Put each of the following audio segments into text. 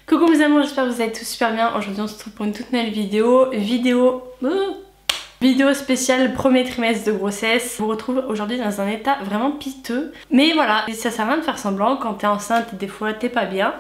Coucou mes amours, j'espère que vous allez tous super bien. Aujourd'hui on se retrouve pour une toute nouvelle vidéo spéciale premier trimestre de grossesse. Je vous retrouve aujourd'hui dans un état vraiment piteux. Mais voilà, ça sert à rien de faire semblant. Quand t'es enceinte, des fois t'es pas bien.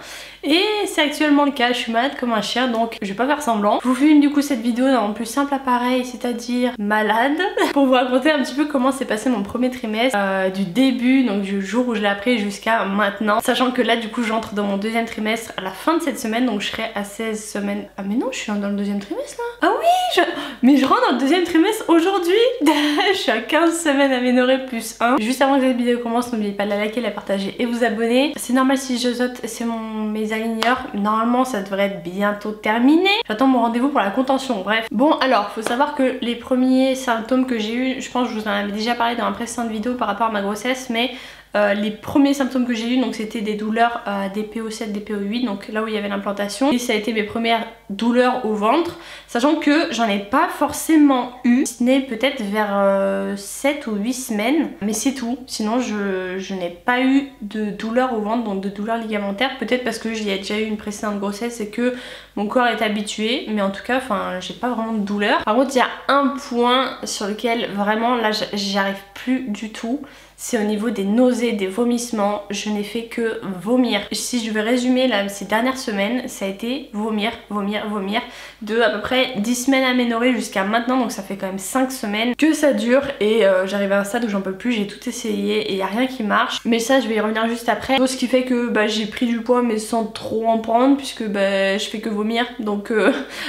Et c'est actuellement le cas, je suis malade comme un chien, donc je vais pas faire semblant. Je vous filme du coup cette vidéo dans le plus simple appareil, c'est-à-dire malade, pour vous raconter un petit peu comment s'est passé mon premier trimestre, du début, donc du jour où je l'ai appris jusqu'à maintenant. Sachant que là du coup j'entre dans mon deuxième trimestre à la fin de cette semaine, donc je serai à 16 semaines. Ah mais non, je suis dans le deuxième trimestre là. Ah oui, mais je rentre dans le deuxième trimestre aujourd'hui. Je suis à 15 semaines aménorrhée plus 1. Juste avant que cette vidéo commence, n'oubliez pas de la liker, la partager et vous abonner. C'est normal si je saute, c'est mes aligneurs. Normalement ça devrait être bientôt terminé. J'attends mon rendez-vous pour la contention, bref. Bon alors, faut savoir que les premiers symptômes que j'ai eu, je pense que je vous en avais déjà parlé dans ma précédente vidéo par rapport à ma grossesse, mais les premiers symptômes que j'ai eu, donc c'était des douleurs DPO7, DPO8, donc là où il y avait l'implantation, et ça a été mes premières douleurs au ventre, sachant que j'en ai pas forcément eu, ce n'est peut-être vers 7 ou 8 semaines, mais c'est tout. Sinon je n'ai pas eu de douleurs au ventre, donc de douleurs ligamentaires, peut-être parce que j'y ai déjà eu une précédente grossesse et que mon corps est habitué, mais en tout cas enfin j'ai pas vraiment de douleur. Par contre il y a un point sur lequel vraiment là j'y arrive plus du tout, c'est au niveau des nausées, des vomissements. Je n'ai fait que vomir. Si je vais résumer là, ces dernières semaines, ça a été vomir, vomir, vomir, de à peu près 10 semaines aménorrhée jusqu'à maintenant, donc ça fait quand même 5 semaines que ça dure, et j'arrive à un stade où j'en peux plus, j'ai tout essayé et il n'y a rien qui marche, mais ça je vais y revenir juste après. Ce qui fait que j'ai pris du poids mais sans trop en prendre, puisque je fais que vomir, donc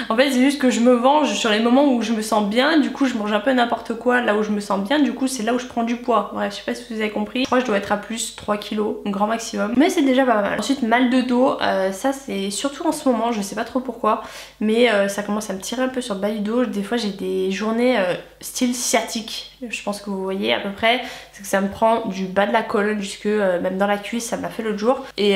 en fait c'est juste que je me venge sur les moments où je me sens bien, du coup je mange un peu n'importe quoi là où je me sens bien, du coup c'est là où je prends du poids. Bref, je sais pas si vous avez compris, je crois que je dois être à plus 3 kilos, un grand maximum, mais c'est déjà pas mal. Ensuite mal de dos, ça c'est surtout en ce moment, je sais pas trop pourquoi, mais ça commence à me tirer un peu sur le bas du dos. Des fois j'ai des journées style sciatique, je pense que vous voyez à peu près, c'est que ça me prend du bas de la colonne jusque même dans la cuisse, ça m'a fait l'autre jour, et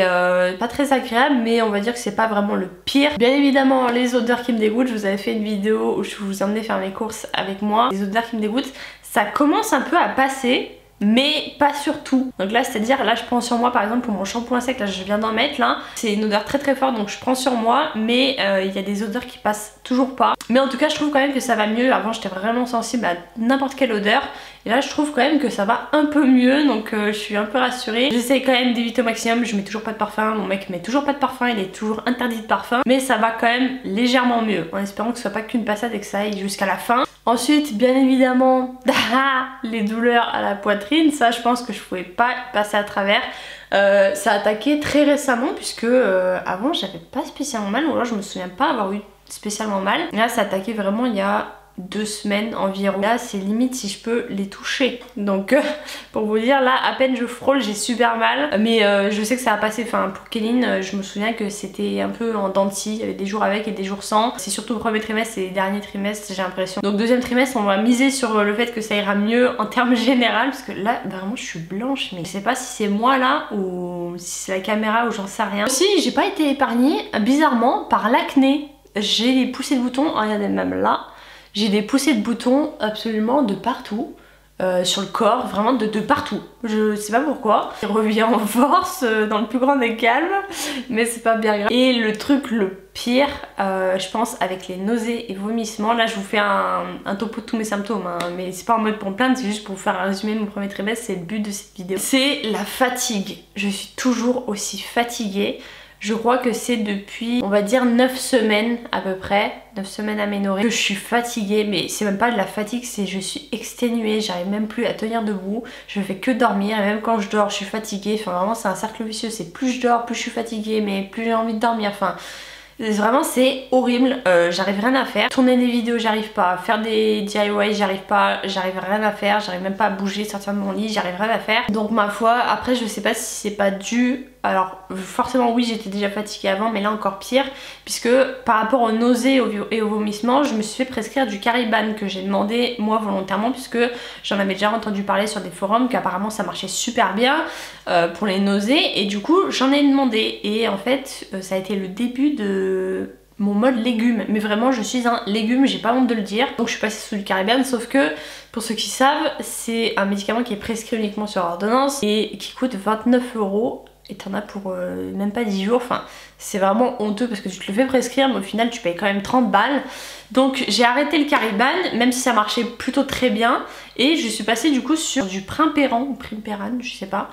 pas très agréable, mais on va dire que c'est pas vraiment le pire. Bien évidemment les odeurs qui me dégoûtent, je vous avais fait une vidéo où je vous emmenais faire mes courses avec moi, les odeurs qui me dégoûtent, ça commence un peu à passer, mais pas sur tout. Donc là c'est à dire, là je prends sur moi par exemple pour mon shampoing sec, là je viens d'en mettre là, c'est une odeur très très forte, donc je prends sur moi, mais il y a des odeurs qui passent toujours pas. Mais en tout cas je trouve quand même que ça va mieux. Avant j'étais vraiment sensible à n'importe quelle odeur, et là je trouve quand même que ça va un peu mieux, donc je suis un peu rassurée. J'essaie quand même d'éviter au maximum, je mets toujours pas de parfum, mon mec met toujours pas de parfum, il est toujours interdit de parfum, mais ça va quand même légèrement mieux, en espérant que ce soit pas qu'une passade et que ça aille jusqu'à la fin. Ensuite bien évidemment les douleurs à la poitrine, ça je pense que je pouvais pas passer à travers. Ça a attaqué très récemment, puisque avant j'avais pas spécialement mal, ou alors je me souviens pas avoir eu spécialement mal. Là ça a attaqué vraiment il y a 2 semaines environ. Là c'est limite si je peux les toucher, donc pour vous dire, là à peine je frôle j'ai super mal, mais je sais que ça a passé. Enfin pour Kéline, je me souviens que c'était un peu en dents de scie, il y avait des jours avec et des jours sans. C'est surtout le premier trimestre et les derniers trimestres j'ai l'impression. Donc deuxième trimestre on va miser sur le fait que ça ira mieux en termes général, parce que là vraiment je suis blanche, mais je sais pas si c'est moi là ou si c'est la caméra, ou j'en sais rien. Aussi j'ai pas été épargnée bizarrement par l'acné. J'ai des poussées de boutons, regardez même là, j'ai des poussées de boutons absolument de partout, sur le corps, vraiment de partout. Je sais pas pourquoi. Il revient en force dans le plus grand des calmes, mais c'est pas bien grave. Et le truc le pire, je pense, avec les nausées et vomissements, là je vous fais un topo de tous mes symptômes, hein, mais c'est pas en mode pour me plaindre, c'est juste pour vous faire un résumé de mon premier trimestre, c'est le but de cette vidéo. C'est la fatigue. Je suis toujours aussi fatiguée. Je crois que c'est depuis, on va dire 9 semaines à peu près, 9 semaines aménorrhée, que je suis fatiguée, mais c'est même pas de la fatigue, c'est je suis exténuée, j'arrive même plus à tenir debout, je fais que dormir, et même quand je dors je suis fatiguée, enfin vraiment c'est un cercle vicieux, c'est plus je dors, plus je suis fatiguée, mais plus j'ai envie de dormir, enfin... Vraiment c'est horrible, j'arrive rien à faire. Tourner des vidéos j'arrive pas, faire des DIY j'arrive pas, j'arrive rien à faire, j'arrive même pas à bouger, sortir de mon lit, j'arrive rien à faire. Donc ma foi, après je sais pas si c'est pas dû, alors forcément oui j'étais déjà fatiguée avant, mais là encore pire, puisque par rapport aux nausées et aux vomissements, je me suis fait prescrire du Cariban, que j'ai demandé moi volontairement, puisque j'en avais déjà entendu parler sur des forums qu'apparemment ça marchait super bien pour les nausées, et du coup j'en ai demandé, et en fait ça a été le début de mon mode légume, mais vraiment je suis un légume, j'ai pas honte de le dire. Donc je suis passée sous du Cariban, sauf que pour ceux qui savent, c'est un médicament qui est prescrit uniquement sur ordonnance et qui coûte 29 € et t'en as pour même pas 10 jours. Enfin, c'est vraiment honteux parce que tu te le fais prescrire, mais au final tu payes quand même 30 balles. Donc j'ai arrêté le Cariban, même si ça marchait plutôt très bien. Et je suis passée du coup sur du Primperan ou Primperan, je sais pas.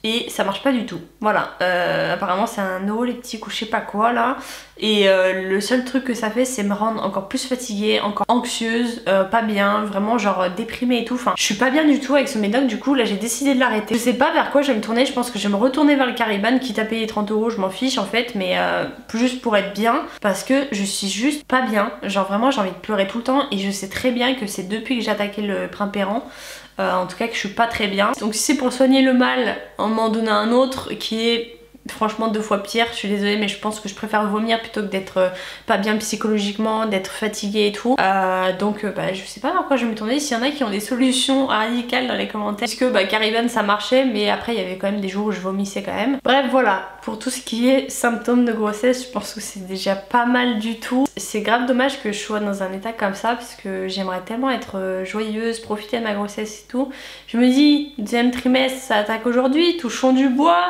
Et ça marche pas du tout. Voilà, apparemment c'est un neuroleptique ou je sais pas quoi là. Et le seul truc que ça fait, c'est me rendre encore plus fatiguée, encore anxieuse, pas bien, vraiment genre déprimée et tout. Enfin, je suis pas bien du tout avec ce médoc, du coup là j'ai décidé de l'arrêter. Je sais pas vers quoi je vais me tourner, je pense que je vais me retourner vers le Cariban, quitte à payer 30 €, je m'en fiche en fait, mais juste pour être bien, parce que je suis juste pas bien. Genre vraiment j'ai envie de pleurer tout le temps et je sais très bien que c'est depuis que j'ai attaqué le Primperan. En tout cas que je suis pas très bien. Donc si c'est pour soigner le mal en m'en donnant un autre qui est franchement 2 fois pire, je suis désolée mais je pense que je préfère vomir plutôt que d'être pas bien psychologiquement, d'être fatiguée et tout. Donc je sais pas vers quoi je vais me tourner. S'il y en a qui ont des solutions radicales dans les commentaires, puisque Cariban ça marchait mais après il y avait quand même des jours où je vomissais quand même. Bref voilà, pour tout ce qui est symptômes de grossesse, je pense que c'est déjà pas mal du tout. C'est grave dommage que je sois dans un état comme ça parce que j'aimerais tellement être joyeuse, profiter de ma grossesse et tout. Je me dis, deuxième trimestre ça attaque aujourd'hui, touchons du bois.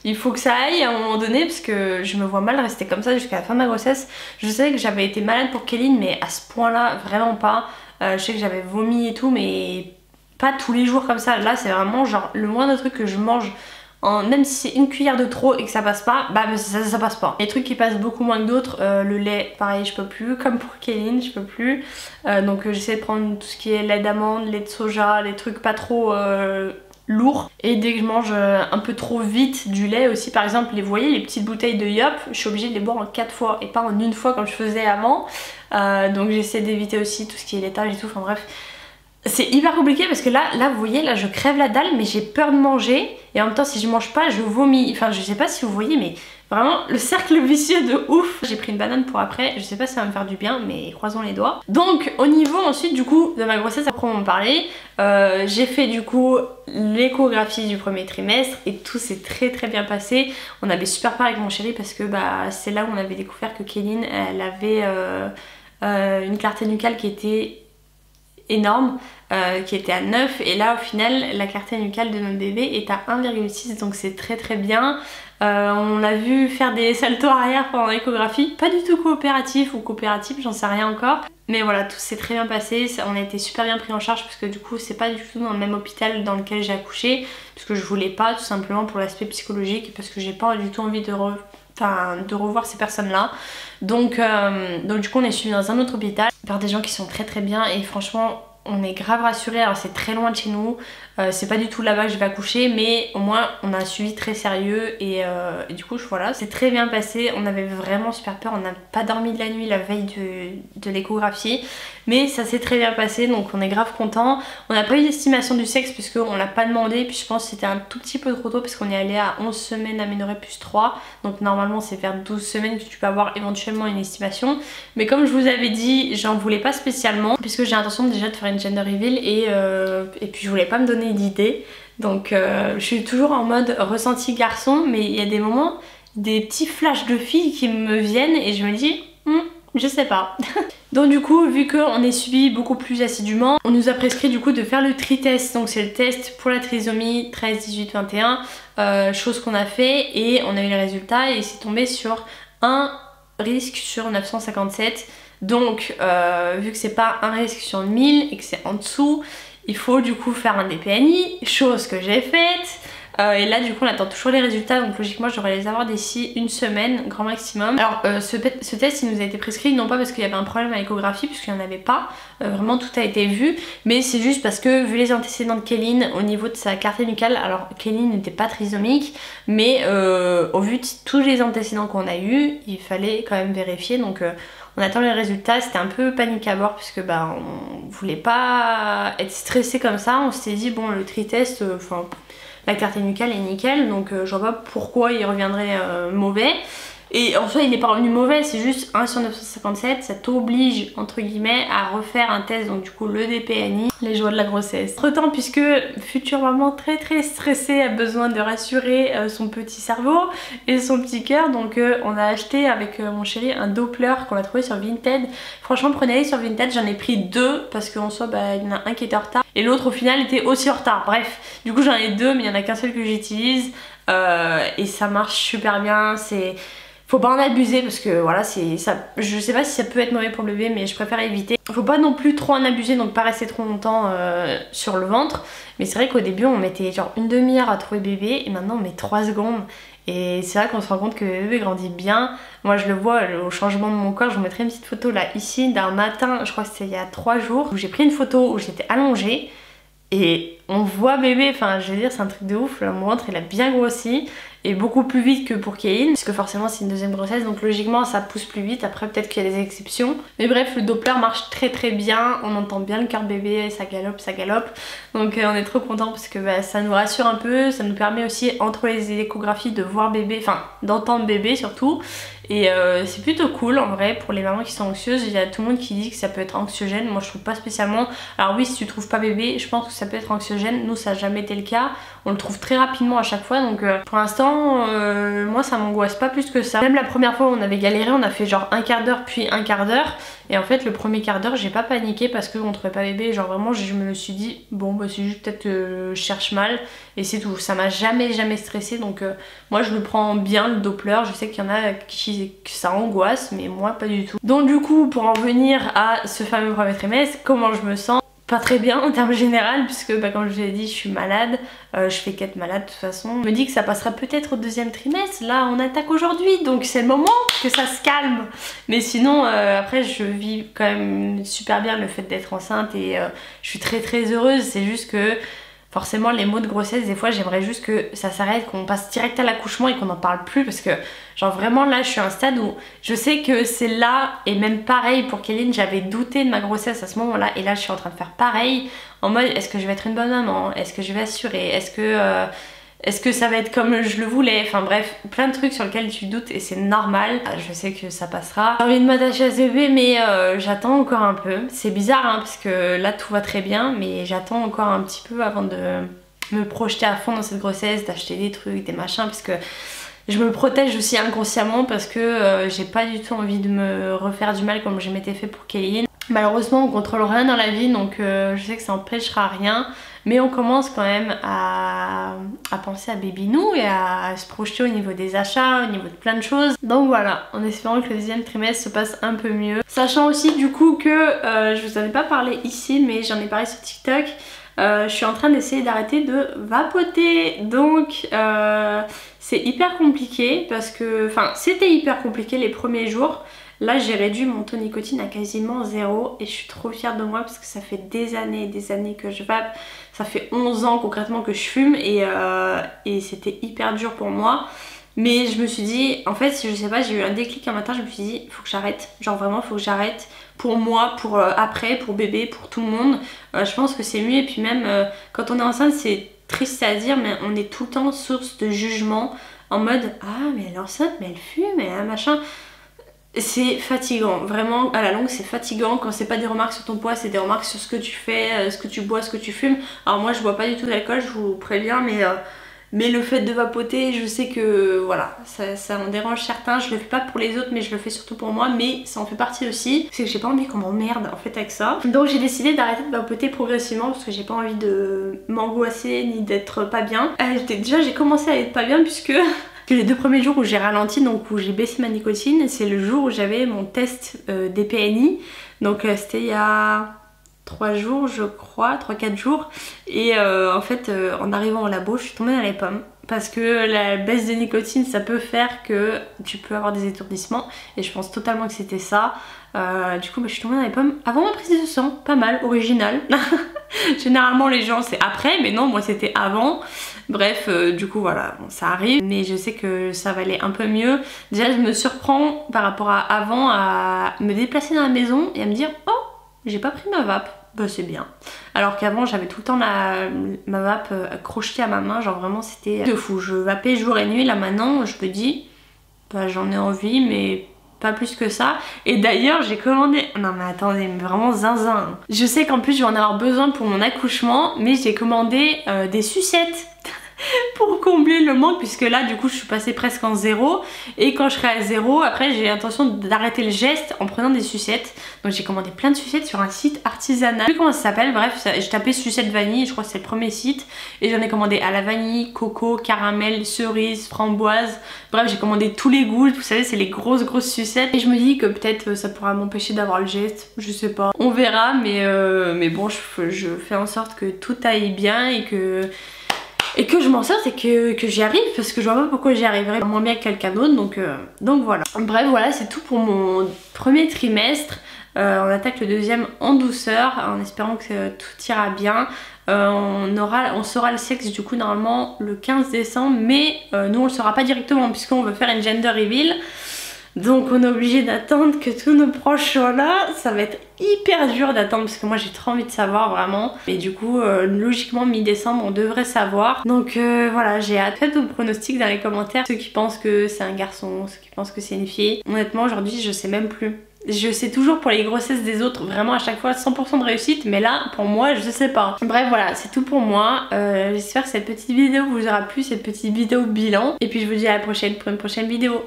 Il faut que ça aille à un moment donné parce que je me vois mal rester comme ça jusqu'à la fin de ma grossesse. Je sais que j'avais été malade pour Kéline mais à ce point là vraiment pas. Je sais que j'avais vomi et tout mais pas tous les jours comme ça. Là c'est vraiment genre le moindre truc que je mange, même si c'est une cuillère de trop et que ça passe pas, ça passe pas. Les trucs qui passent beaucoup moins que d'autres, le lait pareil je peux plus, comme pour Kéline je peux plus. Donc j'essaie de prendre tout ce qui est lait d'amande, lait de soja, les trucs pas trop lourd. Et dès que je mange un peu trop vite du lait aussi, par exemple vous voyez les petites bouteilles de Yop, je suis obligée de les boire en 4 fois et pas en une fois comme je faisais avant. Donc j'essaie d'éviter aussi tout ce qui est laitage et tout, enfin bref. C'est hyper compliqué parce que là vous voyez, là je crève la dalle mais j'ai peur de manger et en même temps si je mange pas je vomis. Enfin je sais pas si vous voyez mais vraiment le cercle vicieux de ouf. J'ai pris une banane pour après, je sais pas si ça va me faire du bien mais croisons les doigts. Donc au niveau ensuite du coup de ma grossesse, après on va en parler, j'ai fait du coup l'échographie du premier trimestre et tout s'est très bien passé. On avait super peur avec mon chéri parce que c'est là où on avait découvert que Kéline elle avait une clarté nucale qui était énorme, qui était à 9 et là au final la clarté nucale de notre bébé est à 1,6 donc c'est très bien. On l'a vu faire des saltos arrière pendant l'échographie, pas du tout coopératif ou coopératif, j'en sais rien encore. Mais voilà, tout s'est très bien passé, on a été super bien pris en charge parce que du coup c'est pas du tout dans le même hôpital dans lequel j'ai accouché, parce que je voulais pas, tout simplement pour l'aspect psychologique et parce que j'ai pas du tout envie de revoir ces personnes là. Donc du coup on est suivi dans un autre hôpital par des gens qui sont très bien et franchement on est grave rassurés. Alors c'est très loin de chez nous, c'est pas du tout là-bas que je vais accoucher mais au moins on a un suivi très sérieux et du coup voilà, c'est très bien passé. On avait vraiment super peur, on n'a pas dormi de la nuit la veille de l'échographie mais ça s'est très bien passé donc on est grave content. On n'a pas eu d'estimation du sexe puisqu'on l'a pas demandé, puis je pense que c'était un tout petit peu trop tôt parce qu'on est allé à 11 semaines aménorrhée plus 3 donc normalement c'est vers 12 semaines que tu peux avoir éventuellement une estimation, mais comme je vous avais dit j'en voulais pas spécialement puisque j'ai l'intention déjà de faire une gender reveal et puis je voulais pas me donner d'idées donc je suis toujours en mode ressenti garçon mais il y a des moments, des petits flashs de filles qui me viennent et je me dis je sais pas. Donc du coup vu qu'on est suivi beaucoup plus assidûment, on nous a prescrit du coup de faire le tri-test, donc c'est le test pour la trisomie 13, 18, 21, chose qu'on a fait et on a eu les résultats et c'est tombé sur un risque sur 957. Donc vu que c'est pas un risque sur 1000 et que c'est en dessous, il faut du coup faire un DPNI, chose que j'ai faite. Et là du coup on attend toujours les résultats donc logiquement je devrais les avoir d'ici une semaine grand maximum. Alors ce test il nous a été prescrit non pas parce qu'il y avait un problème à l'échographie puisqu'il n'y en avait pas, vraiment tout a été vu, mais c'est juste parce que vu les antécédents de Kéline au niveau de sa clarté nucale, alors Kéline n'était pas trisomique mais au vu de tous les antécédents qu'on a eu il fallait quand même vérifier donc on attend les résultats. C'était un peu panique à bord puisque on voulait pas être stressé comme ça, on s'était dit bon le tri-test, la clarté nucale est nickel donc je vois pas pourquoi il reviendrait mauvais. Et en soi il n'est pas revenu mauvais, c'est juste 1 sur 957, ça t'oblige entre guillemets à refaire un test, donc du coup le DPNI, les joies de la grossesse. Entre temps, puisque future maman très stressée a besoin de rassurer son petit cerveau et son petit cœur, donc on a acheté avec mon chéri un Doppler qu'on a trouvé sur Vinted. Franchement prenez-les sur Vinted, j'en ai pris 2 parce qu'en soi il y en a un qui était en retard et l'autre au final était aussi en retard. Bref, du coup j'en ai 2 mais il n'y en a qu'un seul que j'utilise et ça marche super bien. Faut pas en abuser parce que voilà, je sais pas si ça peut être mauvais pour le bébé, mais je préfère éviter. Faut pas non plus trop en abuser, donc pas rester trop longtemps sur le ventre. Mais c'est vrai qu'au début on mettait genre une demi-heure à trouver bébé et maintenant on met 3 secondes. Et c'est vrai qu'on se rend compte que le bébé grandit bien. Moi je le vois au changement de mon corps. Je vous mettrai une petite photo là ici d'un matin, je crois que c'était il y a 3 jours, où j'ai pris une photo où j'étais allongée. Et on voit bébé, enfin je veux dire c'est un truc de ouf, mon ventre il a bien grossi et beaucoup plus vite que pour Kéline, puisque forcément c'est une deuxième grossesse donc logiquement ça pousse plus vite, après peut-être qu'il y a des exceptions. Mais bref, le Doppler marche très bien, on entend bien le cœur de bébé, ça galope. Donc on est trop content parce que ça nous rassure un peu, ça nous permet aussi entre les échographies de voir bébé, enfin d'entendre bébé surtout. Et c'est plutôt cool en vrai pour les mamans qui sont anxieuses. Il y a tout le monde qui dit que ça peut être anxiogène, moi je trouve pas spécialement. Alors oui, si tu trouves pas bébé, je pense que ça peut être anxiogène. Nous ça n'a jamais été le cas, on le trouve très rapidement à chaque fois. Donc pour l'instant moi ça m'angoisse pas plus que ça. Même la première fois on avait galéré, on a fait genre un quart d'heure puis un quart d'heure. Et en fait le premier quart d'heure j'ai pas paniqué parce qu'on trouvait pas bébé. Genre vraiment je me suis dit bon bah c'est juste peut-être que je cherche mal et c'est tout. Ça m'a jamais stressé, donc moi je le prends bien le Doppler. Je sais qu'il y en a que ça angoisse mais moi pas du tout. Donc du coup pour en venir à ce fameux premier trimestre, comment je me sens? Pas très bien en termes général puisque comme je vous l'ai dit je suis malade, je fais qu'être malade de toute façon. Je me dis que ça passera peut-être au deuxième trimestre, là on attaque aujourd'hui donc c'est le moment que ça se calme. Mais sinon après je vis quand même super bien le fait d'être enceinte et je suis très heureuse. C'est juste que forcément les maux de grossesse des fois j'aimerais juste que ça s'arrête, qu'on passe direct à l'accouchement et qu'on n'en parle plus parce que genre vraiment là je suis à un stade où je sais que c'est là, et même pareil pour Kéline, j'avais douté de ma grossesse à ce moment là et là je suis en train de faire pareil en mode est-ce que je vais être une bonne maman, est-ce que je vais assurer, est-ce que ça va être comme je le voulais, enfin bref, plein de trucs sur lesquels tu doutes et c'est normal. Je sais que ça passera. J'ai envie de m'attacher à ce bébé mais j'attends encore un peu. C'est bizarre hein, parce que là tout va très bien mais j'attends encore un petit peu avant de me projeter à fond dans cette grossesse, d'acheter des trucs, des machins, parce que je me protège aussi inconsciemment parce que j'ai pas du tout envie de me refaire du mal comme je m'étais fait pour Kéline. Malheureusement on contrôle rien dans la vie donc je sais que ça empêchera rien. Mais on commence quand même à penser à Babynou et à se projeter au niveau des achats, au niveau de plein de choses. Donc voilà, en espérant que le deuxième trimestre se passe un peu mieux. Sachant aussi du coup que, je vous en ai pas parlé ici mais j'en ai parlé sur TikTok. Je suis en train d'essayer d'arrêter de vapoter. Donc c'est hyper compliqué parce que, enfin c'était hyper compliqué les premiers jours. Là j'ai réduit mon taux de nicotine à quasiment 0 et je suis trop fière de moi parce que ça fait des années que je vape. Ça fait 11 ans concrètement que je fume et c'était hyper dur pour moi. Mais je me suis dit, en fait je sais pas, j'ai eu un déclic un matin, je me suis dit faut que j'arrête. Genre vraiment faut que j'arrête pour moi, pour après, pour bébé, pour tout le monde. Je pense que c'est mieux et puis même quand on est enceinte c'est triste à dire mais on est tout le temps source de jugement en mode ah mais elle est enceinte mais elle fume et machin. C'est fatigant, vraiment à la longue c'est fatigant quand c'est pas des remarques sur ton poids, c'est des remarques sur ce que tu fais, ce que tu bois, ce que tu fumes. Alors moi je bois pas du tout d'alcool, je vous préviens, mais le fait de vapoter, je sais que voilà, ça en dérange certains. Je le fais pas pour les autres mais je le fais surtout pour moi, mais ça en fait partie aussi. C'est que j'ai pas envie qu'on m'emmerde en fait avec ça. Donc j'ai décidé d'arrêter de vapoter progressivement parce que j'ai pas envie de m'angoisser ni d'être pas bien. Déjà j'ai commencé à être pas bien puisque... les 2 premiers jours où j'ai ralenti, donc où j'ai baissé ma nicotine, c'est le jour où j'avais mon test des PNI. Donc c'était il y a 3 jours je crois, 3-4 jours. Et en fait en arrivant au labo je suis tombée dans les pommes. Parce que la baisse de nicotine ça peut faire que tu peux avoir des étourdissements. Et je pense totalement que c'était ça. Du coup je suis tombée dans les pommes avant ma prise de sang, pas mal, original. Généralement les gens c'est après, mais non moi c'était avant. Bref, du coup voilà, bon, ça arrive, mais je sais que ça va aller un peu mieux. Déjà je me surprends par rapport à avant à me déplacer dans la maison et à me dire oh j'ai pas pris ma vape, bah c'est bien. Alors qu'avant j'avais tout le temps ma vape crochetée à ma main, genre vraiment c'était de fou. Je vapais jour et nuit, là maintenant je me dis bah, j'en ai envie, mais pas plus que ça. Et d'ailleurs j'ai commandé... Non mais attendez, mais vraiment zinzin. Je sais qu'en plus je vais en avoir besoin pour mon accouchement, mais j'ai commandé des sucettes pour combler le manque, puisque là du coup je suis passée presque en 0 et quand je serai à 0 après j'ai l'intention d'arrêter le geste en prenant des sucettes. Donc j'ai commandé plein de sucettes sur un site artisanal, je sais plus comment ça s'appelle, bref j'ai tapé sucettes vanille, je crois que c'est le premier site, et j'en ai commandé à la vanille, coco, caramel, cerise, framboise, bref j'ai commandé tous les goûts, vous savez c'est les grosses sucettes, et je me dis que peut-être ça pourra m'empêcher d'avoir le geste, je sais pas, on verra, mais bon je fais en sorte que tout aille bien et que je m'en sorte et que j'y arrive, parce que je vois pas pourquoi j'y arriverais moins bien que quelqu'un d'autre, donc voilà. Bref voilà, c'est tout pour mon premier trimestre. On attaque le deuxième en douceur en espérant que tout ira bien. On saura le sexe du coup normalement le 15 décembre, mais nous on le saura pas directement puisqu'on veut faire une gender reveal. Donc on est obligé d'attendre que tous nos proches soient là. Ça va être hyper dur d'attendre parce que moi j'ai trop envie de savoir vraiment. Et du coup logiquement mi-décembre on devrait savoir. Donc voilà, j'ai hâte. Faites vos pronostics dans les commentaires. Ceux qui pensent que c'est un garçon, ceux qui pensent que c'est une fille. Honnêtement aujourd'hui je sais même plus. Je sais toujours pour les grossesses des autres, vraiment à chaque fois 100% de réussite, mais là pour moi je sais pas. Bref voilà, c'est tout pour moi. J'espère que cette petite vidéo vous aura plu, cette petite vidéo bilan. Et puis je vous dis à la prochaine pour une prochaine vidéo.